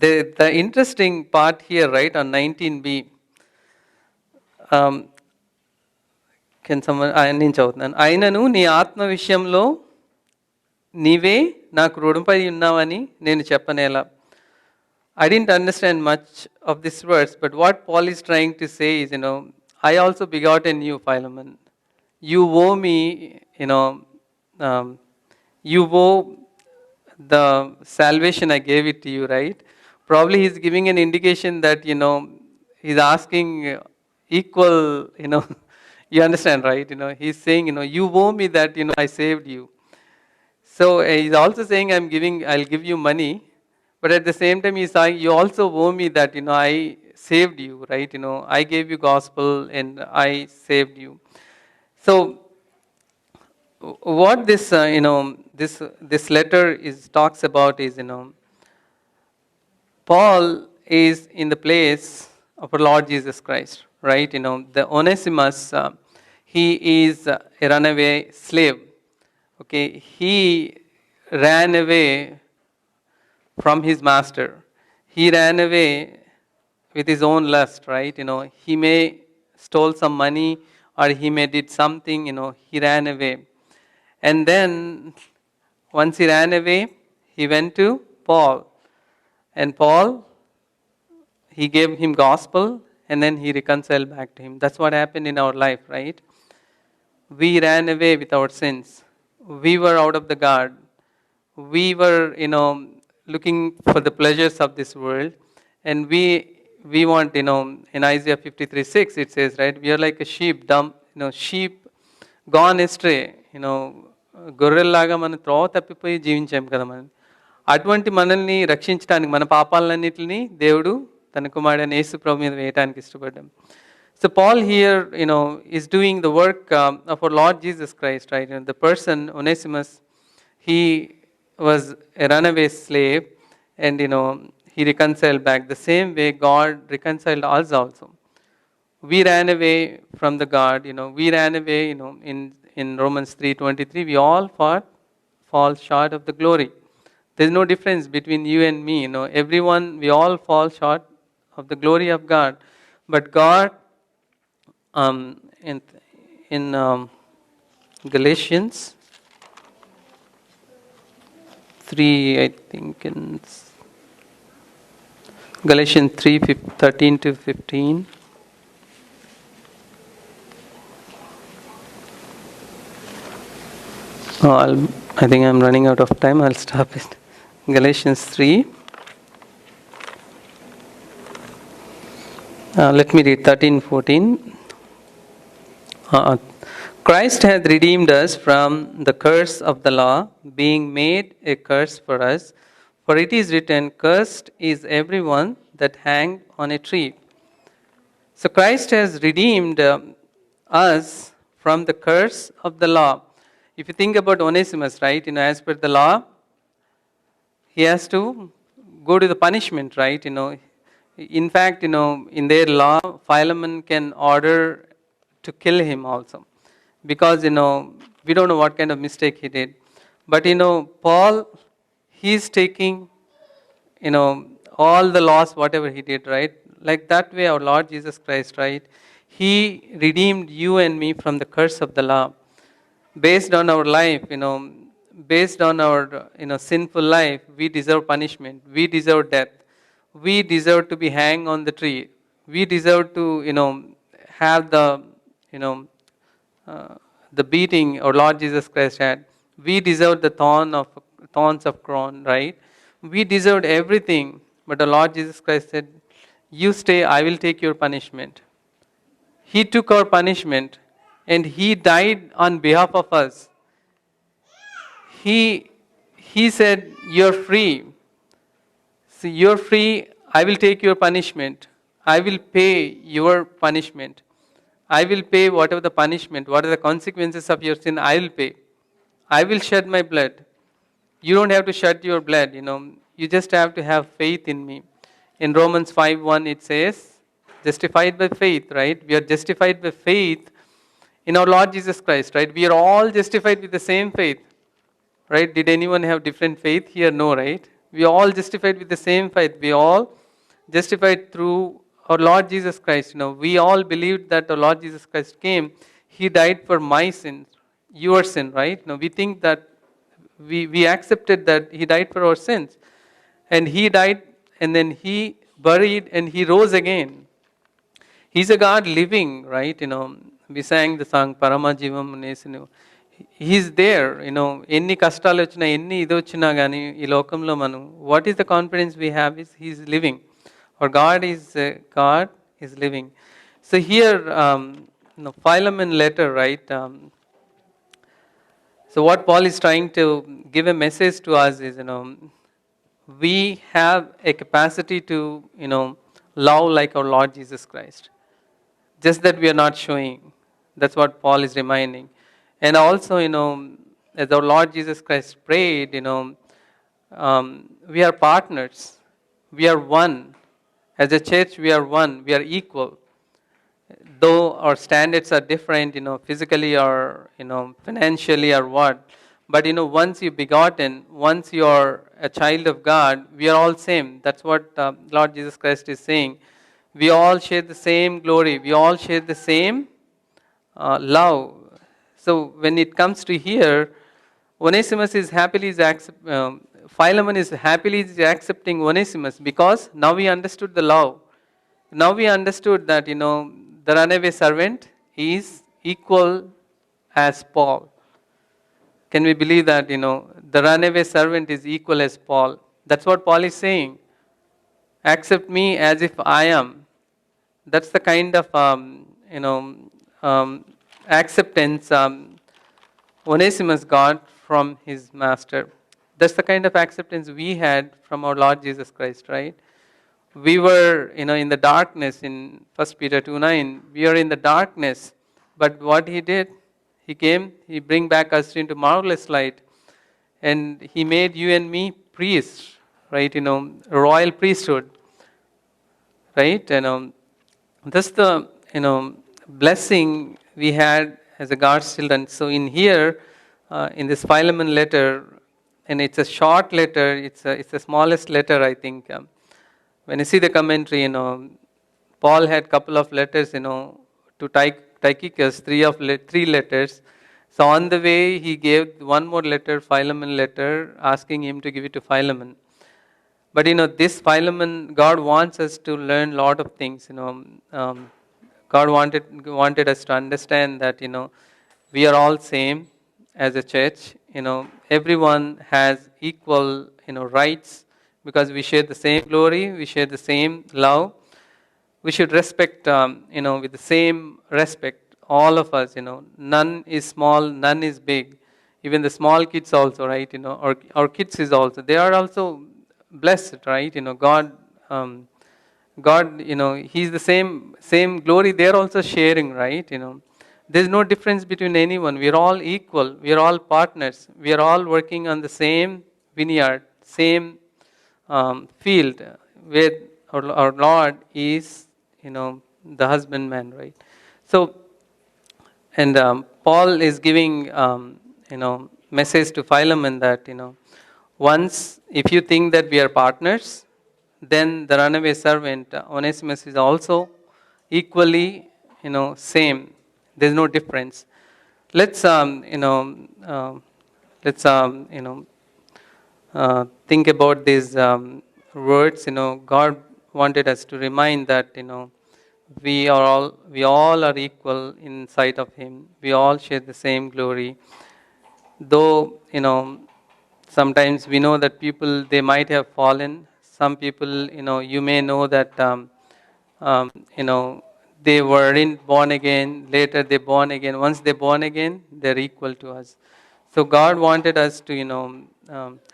The interesting part here, right, on 19b. Can someone? నేను చదువుతున్నాను. అయినను నీ ఆత్మ విషయంలో నీవే నాకు రుణపడి ఉన్నావని నేను చెప్పనేలా. I didn't understand much of this verse, but what Paul is trying to say is, I also begotten you, Philemon. You owe me, you owe the salvation I gave it to you, right? Probably he's giving an indication that, he's asking equal, you understand, right? He's saying, you owe me that, I saved you. So he's also saying, I'll give you money. But at the same time, he's saying, you also owe me that, I saved you, right? I gave you gospel and I saved you. So, what this, this letter talks about is, Paul is in the place of our Lord Jesus Christ, right? The Onesimus, he is a runaway slave. Okay, he ran away from his master. He ran away with his own lust, right? He may stole some money or he may did something, he ran away. And then once he ran away, he went to Paul. And Paul, he gave him gospel and then he reconciled back to him. That's what happened in our life, right? We ran away with our sins. We were out of the guard. We were, looking for the pleasures of this world, and we want, in Isaiah 53:6 it says, right, we are like a sheep dumb, sheep gone astray, గొర్రెల్లాగా మనం త్రోవ తప్పిపోయి జీవించాం కదా మనం. అటువంటి మనల్ని రక్షించడానికి మన పాపాలన్నిటిని దేవుడు తన కుమారుడైన యేసు ప్రభు మీద వేయడానికి ఇష్టపడ్డాం. So Paul here, is doing the work of our Lord Jesus Christ, right? The person Onesimus, he was a runaway slave, and he reconciled back. The same way God reconciled us also. We ran away from the God, we ran away, in Romans 3:23, we all fall short of the glory. There's no difference between you and me, everyone, we all fall short of the glory of God. But God, in Galatians 3, I think in Galatians 3:13 to 15. I think I'm running out of time. I'll stop it. Galatians 3. Let me read 13:14. Christ hath redeemed us from the curse of the law, being made a curse for us. For it is written, cursed is everyone that hanged on a tree. So Christ has redeemed us from the curse of the law. If you think about Onesimus, right, as per the law, he has to go to the punishment, right, In fact, in their law, Philemon can order to kill him also. Because, we don't know what kind of mistake he did. But, Paul, he's taking, all the loss, whatever he did, right? Like that way, our Lord Jesus Christ, right? He redeemed you and me from the curse of the law. Based on our life, based on our, sinful life, we deserve punishment. We deserve death. We deserve to be hanged on the tree. We deserve to, have the, the beating our Lord Jesus Christ had. We deserve the thorns of crown, right? We deserved everything, but our Lord Jesus Christ said, "You stay, I will take your punishment." He took our punishment, and He died on behalf of us. He said, "You're free. See, you're free. I will take your punishment. I will pay your punishment. I will pay whatever the punishment, what are the consequences of your sin, I will pay. I will shed my blood. You don't have to shed your blood, You just have to have faith in me." In Romans 5:1 it says, justified by faith, right? We are justified by faith in our Lord Jesus Christ, right? We are all justified with the same faith, right? Did anyone have different faith here? No, right? We are all justified with the same faith. We all justified through our Lord Jesus Christ. We all believed that our Lord Jesus Christ came. He died for my sin, your sin, right? We think that we accepted that He died for our sins. And He died, and then He buried, and He rose again. He's a God living, right? We sang the song Parama Jivam Nesinu. He's there, ఎన్ని కష్టాలు వచ్చినా ఎన్ని ఇది వచ్చినా కానీ ఈ లోకంలో మనం what is the confidence we have is He's living. Our God is living. So here, Philemon letter, right? So what Paul is trying to give a message to us is, we have a capacity to, love like our Lord Jesus Christ. Just that we are not showing. That's what Paul is reminding. And also, as our Lord Jesus Christ prayed, we are partners. We are one. As a church, we are one. We are equal. Though our standards are different, physically or, financially or what. But, once you're begotten, once you're a child of God, we are all same. That's what Lord Jesus Christ is saying. We all share the same glory. We all share the same love. So when it comes to here, Onesimus is Philemon is happily accepting Onesimus because now we understood the love. Now we understood that, the runaway servant is equal as Paul. Can we believe that, the runaway servant is equal as Paul? That's what Paul is saying. Accept me as if I am. That's the kind of, acceptance Onesimus got from his master. That's the kind of acceptance we had from our Lord Jesus Christ, right? We were, in the darkness in 1 Peter 2:9. We are in the darkness. But what He did, He came, He bring back us into marvelous light. And He made you and me priests, right? Royal priesthood, right? That's the blessing we had as a God's children. So in here, in this Philemon letter, and it's a short letter, it's the smallest letter, I think. When you see the commentary, Paul had couple of letters, to Tychicus, three letters. So on the way, he gave one more letter, Philemon letter, asking him to give it to Philemon. But this Philemon, God wants us to learn a lot of things. God wanted us to understand that we are all same as a church. Everyone has equal rights, because we share the same glory, we share the same love. We should respect, with the same respect, all of us. None is small, none is big. Even the small kids also, right? Our kids is also, they are also blessed, right? God, He's the same glory. They're also sharing, right? There's no difference between anyone. We are all equal. We are all partners. We are all working on the same vineyard, same field, where our Lord is, the husbandman, right? So, and Paul is giving, message to Philemon that, once, if you think that we are partners, then the runaway servant Onesimus is also equally, same. There's no difference. Let's let's think about these words. God wanted us to remind that we all are equal in sight of Him. We all share the same glory. Though sometimes we know that people, they might have fallen. Some people, you may know that they weren't born again. Later they born again. Once they born again, they're equal to us. So God wanted us to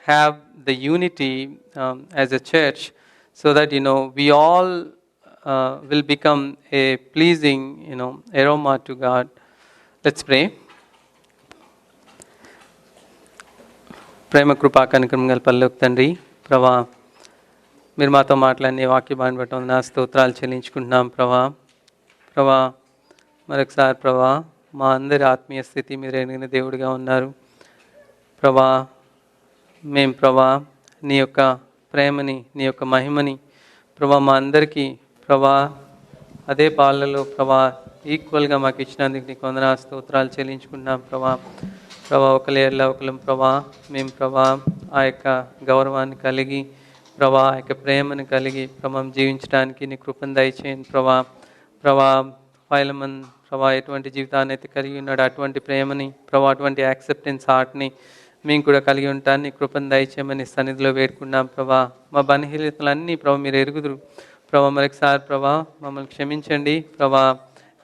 have the unity as a church, so that we all will become a pleasing aroma to God. Let's pray. ప్రేమ కృపా కనికరం గల పరలోక తండ్రి, ప్రభా, మీరు మాతో మాట్లాడిన వాక్యభాన్ని బట్టి నా స్తోత్రాలు చెల్లించుకుంటున్నాం. ప్రభా మరొకసారి ప్రభా, మా అందరి ఆత్మీయ స్థితి మీరు ఎరిగిన దేవుడిగా ఉన్నారు. ప్రభా, మేము ప్రభా నీ యొక్క ప్రేమని, నీ యొక్క మహిమని ప్రభా మా అందరికీ ప్రభా అదే పాలలో ప్రభా ఈక్వల్గా మాకు ఇచ్చినందుకు నీకు వందనా స్తోత్రాలు చెల్లించుకుంటున్నాం. ప్రభా ఒకళ్ళం ప్రభా మేము ప్రభా ఆ యొక్క గౌరవాన్ని కలిగి, ప్రభా ఆ యొక్క ప్రేమను కలిగి ప్రభా జీవించడానికి నీ కృపను దయచేయండి. ప్రభా ఫైలమన్ ప్రభా ఎటువంటి జీవితాన్ని అయితే కలిగి ఉన్నాడు, అటువంటి ప్రేమని ప్రభా, అటువంటి యాక్సెప్టెన్స్ హార్ట్ని మేము కూడా కలిగి ఉంటాను. నీ కృపను దయచేయమని సన్నిధిలో వేడుకున్నాం. ప్రభా మా బలహీనతలన్నీ ప్రభా మీరు ఎరుగుదురు. ప్రభా మరొకసారి ప్రభా మమ్మల్ని క్షమించండి. ప్రభా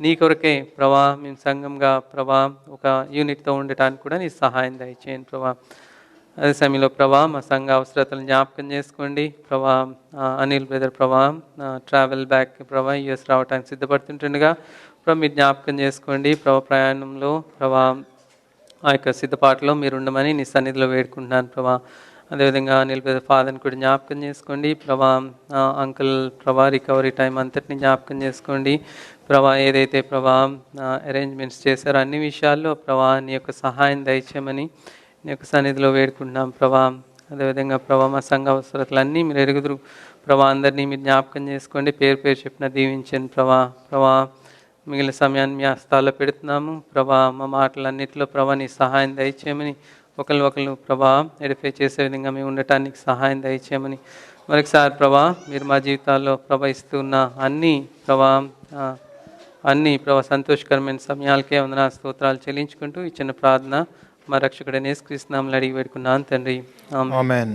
నీ కొరకే ప్రభా మేము సంఘంగా ప్రభా ఒక యూనిట్తో ఉండటానికి కూడా నీ సహాయం దయచేయండి. ప్రభా అదే సమయంలో ప్రభా మా సంఘ అవసరతలను జ్ఞాపకం చేసుకోండి. ప్రభా అనిల్ బ్రదర్ ప్రభా ట్రావెల్ బ్యాక్ ప్రభా యూఎస్ రావడానికి సిద్ధపడుతుంటుండగా ప్రభా మీరు జ్ఞాపకం చేసుకోండి. ప్రభా ప్రయాణంలో ప్రభా ఆ యొక్క సిద్ధపాటులో మీరు ఉండమని నీ సన్నిధిలో వేడుకుంటున్నాను. ప్రభా అదేవిధంగా అనిల్ బ్రదర్ ఫాదర్ని కూడా జ్ఞాపకం చేసుకోండి. ప్రభా అంకుల్ ప్రభా రికవరీ టైం అంతటిని జ్ఞాపకం చేసుకోండి. ప్రభా ఏదైతే ప్రభా అరేంజ్మెంట్స్ చేశారో అన్ని విషయాల్లో ప్రభా నీ యొక్క సహాయం దయచేయమని నీ యొక్క సన్నిధిలో వేడుకుంటున్నాం. ప్రభా అదేవిధంగా ప్రభా మా సంఘ అవసరతలన్నీ మీరు ఎరుగుదురు. ప్రభా అందరినీ మీరు జ్ఞాపకం చేసుకోండి. పేరు చెప్పిన దీవించండి. ప్రభా మిగిలిన సమయాన్ని మీ హస్తాల్లో పెడుతున్నాము. ప్రభా మా మాటలన్నింటిలో ప్రభా నీ సహాయం దయచేయమని, ఒకళ్ళు ప్రభా ఎడిఫై చేసే విధంగా మేము ఉండటానికి సహాయం దయచేయమని మరొకసారి ప్రభా మీరు మా జీవితాల్లో ప్రభావిస్తున్న అన్ని ప్రభా సంతోషకరమైన సమయాలకే వందనా స్తోత్రాలు చెల్లించుకుంటూ ఈ చిన్న ప్రార్థన మా రక్షకుడైన యేసుక్రీస్తు నామములో అడిగి వేడుకున్నాను తండ్రి. ఆమేన్.